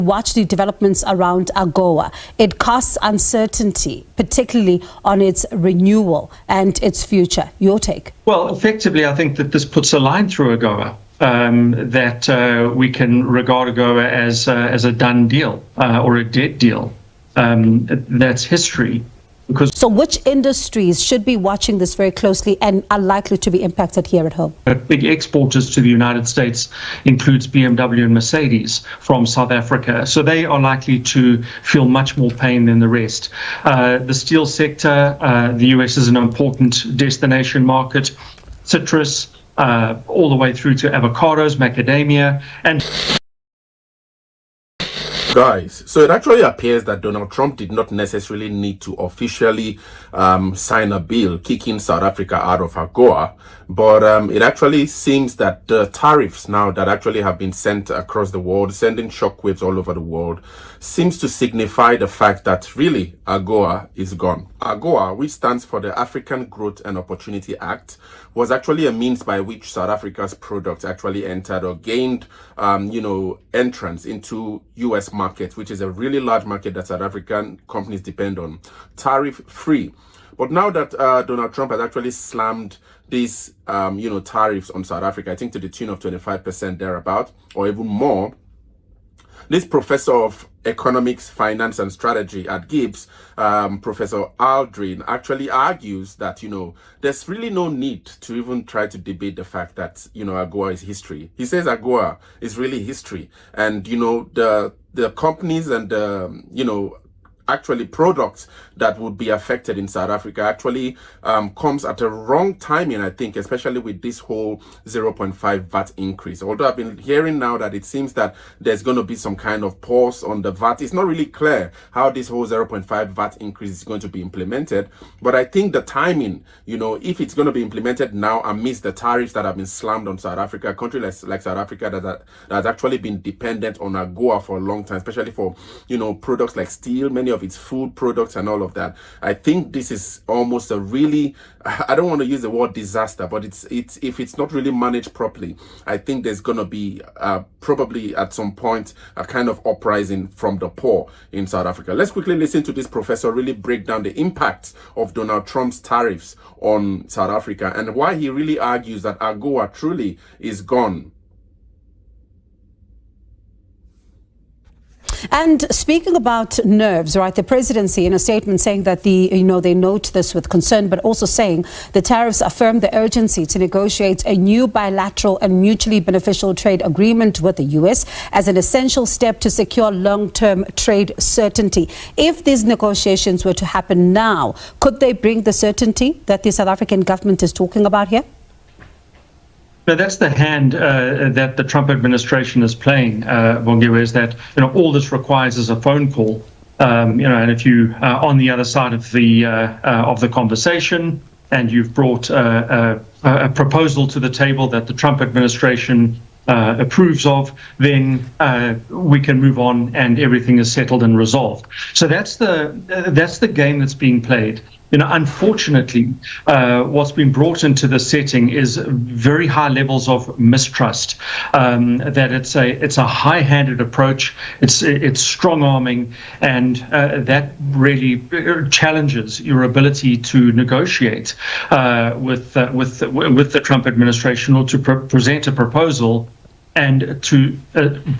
Watch the developments around AGOA. It casts uncertainty, particularly on its renewal and its future. Your take? Well, effectively, I think that this puts a line through AGOA. That we can regard AGOA as a done deal or a dead deal. That's history. So which industries should be watching this very closely and are likely to be impacted here at home? Big exporters to the United States includes BMW and Mercedes from South Africa. So they are likely to feel much more pain than the rest. The steel sector, the US is an important destination market. Citrus, all the way through to avocados, macadamia, and guys, so it actually appears that Donald Trump did not necessarily need to officially sign a bill kicking South Africa out of AGOA, but it actually seems that the tariffs now that actually have been sent across the world, sending shockwaves all over the world, seems to signify the fact that really AGOA is gone. AGOA, which stands for the African Growth and Opportunity Act, was actually a means by which South Africa's products actually entered or gained, entrance into U.S. markets, which is a really large market that South African companies depend on, tariff-free. But now that Donald Trump has actually slammed these, tariffs on South Africa, I think to the tune of 25% thereabout, or even more, this professor of economics, finance, and strategy at Gibs, Professor Adrian, actually argues that, there's really no need to even try to debate the fact that, AGOA is history. He says AGOA is really history. And, the companies and, actually products that would be affected in South Africa actually comes at a wrong timing, I think, especially with this whole 0.5 VAT increase. Although I've been hearing now that it seems that there's going to be some kind of pause on the VAT. It's not really clear how this whole 0.5 VAT increase is going to be implemented. But I think the timing, if it's going to be implemented now amidst the tariffs that have been slammed on South Africa, a country like South Africa that has actually been dependent on AGOA for a long time, especially for, products like steel, many of its food products and all of that. I think this is almost a really, I don't want to use the word disaster, but it's if it's not really managed properly, I think there's going to be probably at some point a kind of uprising from the poor in South Africa. Let's quickly listen to this professor really break down the impact of Donald Trump's tariffs on South Africa and why he really argues that AGOA truly is gone. And speaking about nerves, right, the presidency in a statement saying that they note this with concern, but also saying the tariffs affirm the urgency to negotiate a new bilateral and mutually beneficial trade agreement with the U.S. as an essential step to secure long-term trade certainty. If these negotiations were to happen now, could they bring the certainty that the South African government is talking about here? No, that's the hand that the Trump administration is playing, Bongiwe, is that all this requires is a phone call, and if you are on the other side of the conversation and you've brought a proposal to the table that the Trump administration approves of, then we can move on and everything is settled and resolved. So that's the game that's being played. Unfortunately, what's been brought into the setting is very high levels of mistrust. That it's a high-handed approach. It's strong-arming, and that really challenges your ability to negotiate with the Trump administration or to present a proposal and to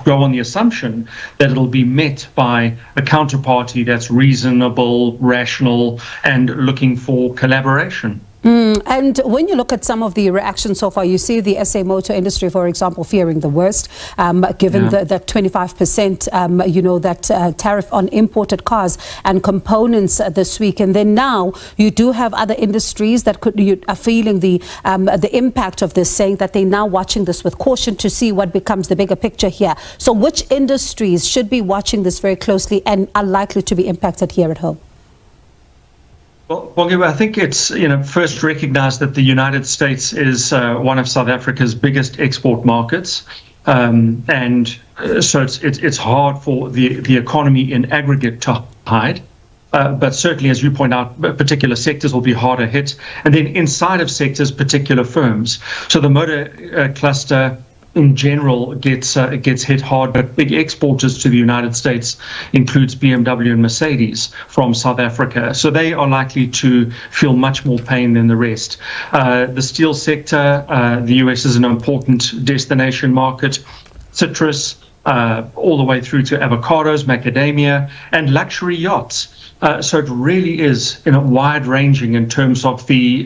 go on the assumption that it'll be met by a counterparty that's reasonable, rational, and looking for collaboration. And when you look at some of the reactions so far, you see the SA motor industry, for example, fearing the worst, given the 25%, that tariff on imported cars and components this week. And then now you do have other industries that are feeling the impact of this, saying that they're now watching this with caution to see what becomes the bigger picture here. So which industries should be watching this very closely and are likely to be impacted here at home? Well, I think it's, first recognize that the United States is one of South Africa's biggest export markets. And so it's hard for the economy in aggregate to hide. But certainly, as you point out, particular sectors will be harder hit. And then inside of sectors, particular firms. So the motor cluster in general gets hit hard, but big exporters to the United States includes BMW and Mercedes from South Africa. So they are likely to feel much more pain than the rest. The steel sector, the US is an important destination market. Citrus, all the way through to avocados, macadamia, and luxury yachts. So it really is, wide-ranging in terms of the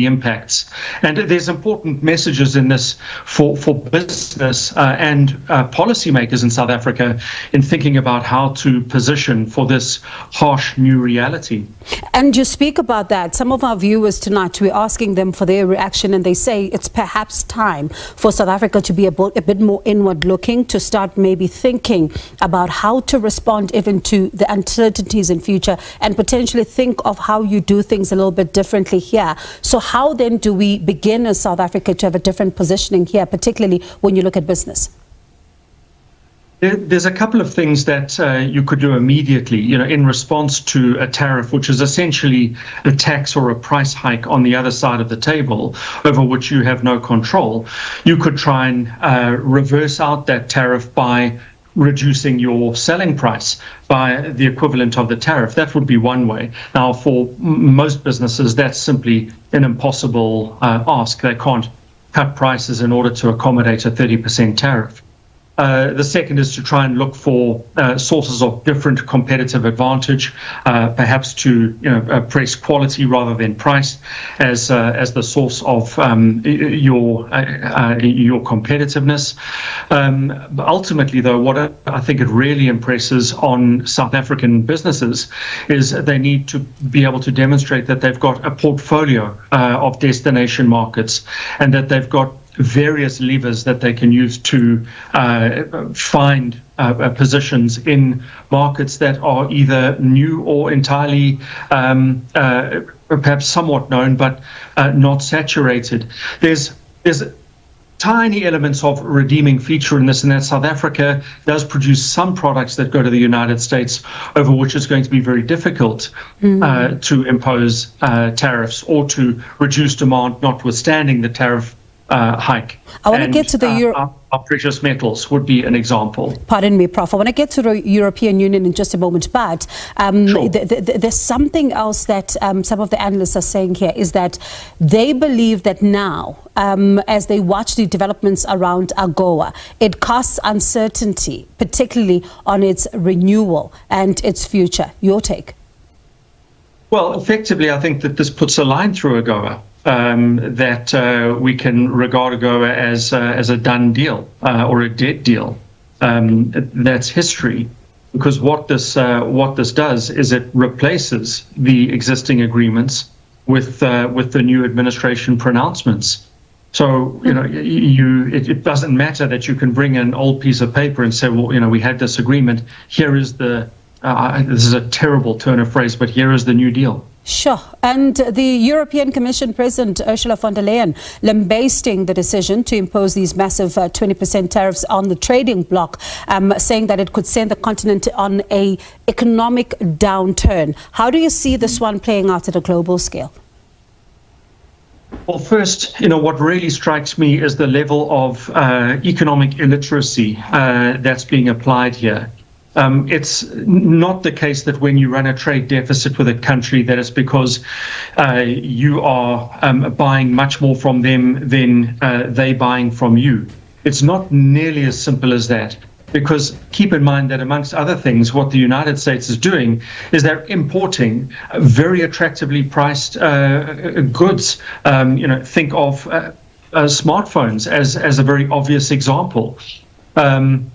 impacts. And there's important messages in this for business and policymakers in South Africa in thinking about how to position for this harsh new reality. And you speak about that. Some of our viewers tonight, we're asking them for their reaction, and they say it's perhaps time for South Africa to be a bit more inward-looking, to start maybe thinking about how to respond even to the uncertainties in future, and potentially think of how you do things a little bit differently here. So how then do we begin as South Africa to have a different positioning here, particularly when you look at business? There's a couple of things that you could do immediately, in response to a tariff, which is essentially a tax or a price hike on the other side of the table over which you have no control. You could try and reverse out that tariff by reducing your selling price by the equivalent of the tariff. That would be one way. Now, for most businesses, that's simply an impossible ask. They can't cut prices in order to accommodate a 30% tariff. The second is to try and look for sources of different competitive advantage, perhaps to press quality rather than price as the source of your competitiveness. Ultimately, though, what I think it really impresses on South African businesses is they need to be able to demonstrate that they've got a portfolio of destination markets, and that they've got various levers that they can use to find positions in markets that are either new or entirely perhaps somewhat known, but not saturated. There's tiny elements of redeeming feature in this, and that South Africa does produce some products that go to the United States over which it's going to be very difficult to impose tariffs or to reduce demand, notwithstanding the tariff hike. I want to get to the our precious metals would be an example. Pardon me, Prof. I want to get to the European Union in just a moment, but Sure. There's something else that some of the analysts are saying here, is that they believe that now, as they watch the developments around AGOA, it casts uncertainty, particularly on its renewal and its future. Your take? Well, effectively, I think that this puts a line through AGOA. That we can regard AGOA as a done deal or a dead deal. That's history, because what this does is it replaces the existing agreements with the new administration pronouncements. So it doesn't matter that you can bring an old piece of paper and say, well, we had this agreement. Here is this is a terrible turn of phrase, but here is the new deal. Sure. And the European Commission President Ursula von der Leyen lambasting the decision to impose these massive 20% tariffs on the trading bloc, saying that it could send the continent on an economic downturn. How do you see this one playing out at a global scale? Well, first, what really strikes me is the level of economic illiteracy that's being applied here. It's not the case that when you run a trade deficit with a country that it's because you are buying much more from them than they buying from you. It's not nearly as simple as that, because keep in mind that amongst other things, what the United States is doing is they're importing very attractively priced goods. Think of smartphones as a very obvious example.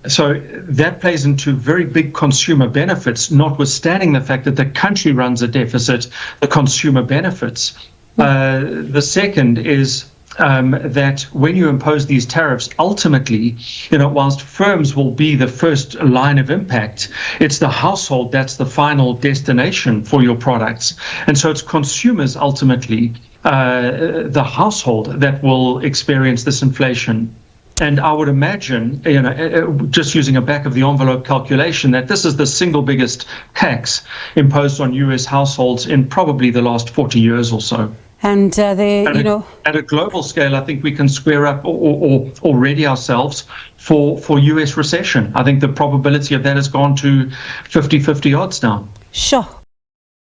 So that plays into very big consumer benefits, notwithstanding the fact that the country runs a deficit, the consumer benefits. The second is that when you impose these tariffs, ultimately, whilst firms will be the first line of impact, it's the household that's the final destination for your products. And so it's consumers, ultimately, the household, that will experience this inflation. And I would imagine, just using a back of the envelope calculation, that this is the single biggest tax imposed on US households in probably the last 40 years or so. And at a global scale, I think we can square up or ready ourselves for US recession. I think the probability of that has gone to 50-50 odds now. Sure.